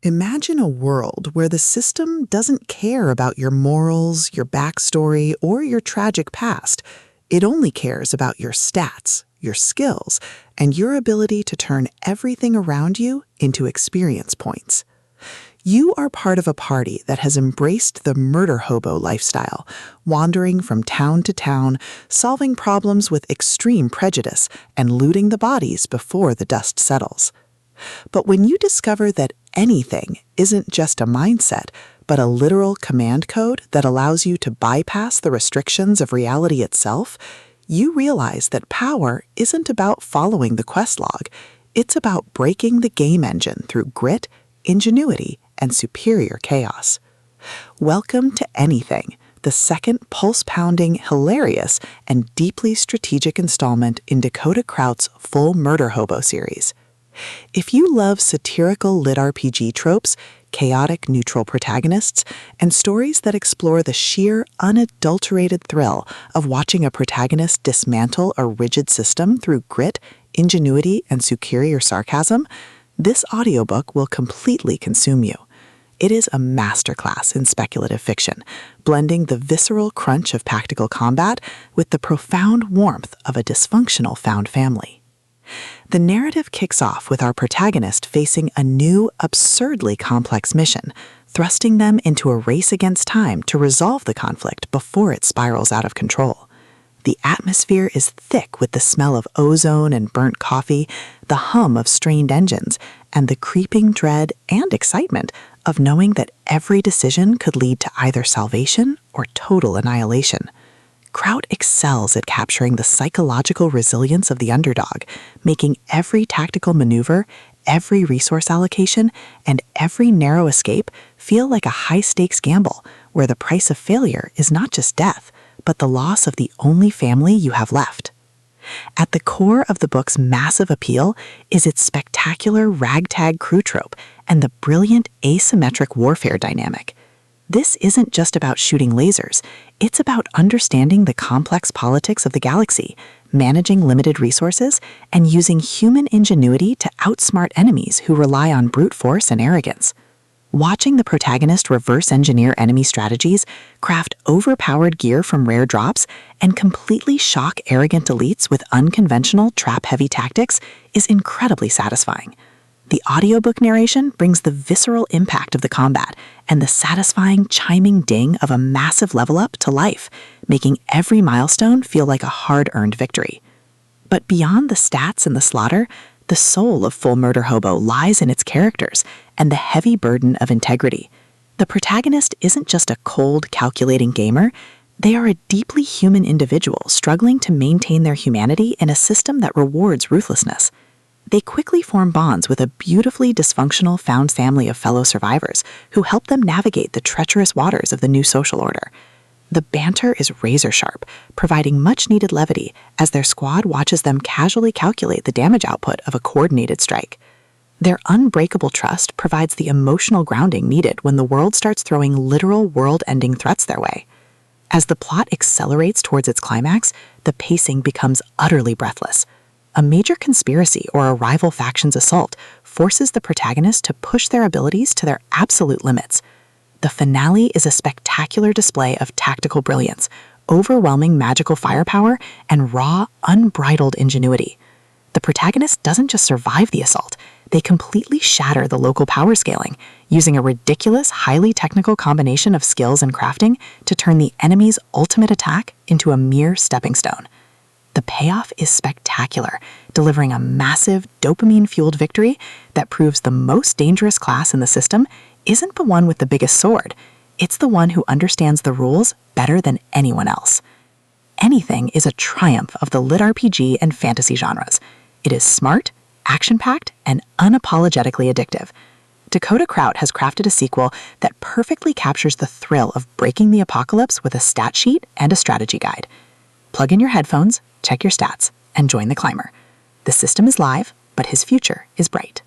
Imagine a world where the system doesn't care about your morals, your backstory, or your tragic past. It only cares about your stats, your skills, and your ability to turn everything around you into experience points. You are part of a party that has embraced the murder-hobo lifestyle, wandering from town to town, solving problems with extreme prejudice, and looting the bodies before the dust settles. But when you discover that anything isn't just a mindset, but a literal command code that allows you to bypass the restrictions of reality itself, you realize that power isn't about following the quest log. It's about breaking the game engine through grit, ingenuity, and superior chaos. Welcome to Anything, the second pulse-pounding, hilarious, and deeply strategic installment in Dakota Krout's full Murderhobo series. If you love satirical LitRPG tropes, chaotic neutral protagonists, and stories that explore the sheer, unadulterated thrill of watching a protagonist dismantle a rigid system through grit, ingenuity, and superior sarcasm, this audiobook will completely consume you. It is a masterclass in speculative fiction, blending the visceral crunch of practical combat with the profound warmth of a dysfunctional found family. The narrative kicks off with our protagonist facing a new, absurdly complex mission, thrusting them into a race against time to resolve the conflict before it spirals out of control. The atmosphere is thick with the smell of ozone and burnt coffee, the hum of strained engines, and the creeping dread and excitement of knowing that every decision could lead to either salvation or total annihilation. Krout excels at capturing the psychological resilience of the underdog, making every tactical maneuver, every resource allocation, and every narrow escape feel like a high-stakes gamble, where the price of failure is not just death, but the loss of the only family you have left. At the core of the book's massive appeal is its spectacular ragtag crew trope and the brilliant asymmetric warfare dynamic. This isn't just about shooting lasers, it's about understanding the complex politics of the galaxy, managing limited resources, and using human ingenuity to outsmart enemies who rely on brute force and arrogance. Watching the protagonist reverse engineer enemy strategies, craft overpowered gear from rare drops, and completely shock arrogant elites with unconventional trap-heavy tactics is incredibly satisfying. The audiobook narration brings the visceral impact of the combat and the satisfying chiming ding of a massive level up to life, making every milestone feel like a hard-earned victory. But beyond the stats and the slaughter, the soul of Full Murderhobo lies in its characters and the heavy burden of integrity. The protagonist isn't just a cold, calculating gamer. They are a deeply human individual struggling to maintain their humanity in a system that rewards ruthlessness. They quickly form bonds with a beautifully dysfunctional found family of fellow survivors who help them navigate the treacherous waters of the new social order. The banter is razor-sharp, providing much-needed levity as their squad watches them casually calculate the damage output of a coordinated strike. Their unbreakable trust provides the emotional grounding needed when the world starts throwing literal world-ending threats their way. As the plot accelerates towards its climax, the pacing becomes utterly breathless. A major conspiracy or a rival faction's assault forces the protagonist to push their abilities to their absolute limits. The finale is a spectacular display of tactical brilliance, overwhelming magical firepower, and raw, unbridled ingenuity. The protagonist doesn't just survive the assault, they completely shatter the local power scaling, using a ridiculous, highly technical combination of skills and crafting to turn the enemy's ultimate attack into a mere stepping stone. The payoff is spectacular, delivering a massive, dopamine-fueled victory that proves the most dangerous class in the system isn't the one with the biggest sword. It's the one who understands the rules better than anyone else. Anything is a triumph of the LitRPG and fantasy genres. It is smart, action-packed, and unapologetically addictive. Dakota Krout has crafted a sequel that perfectly captures the thrill of breaking the apocalypse with a stat sheet and a strategy guide. Plug in your headphones, check your stats, and join the climber. The system is live, but his future is bright.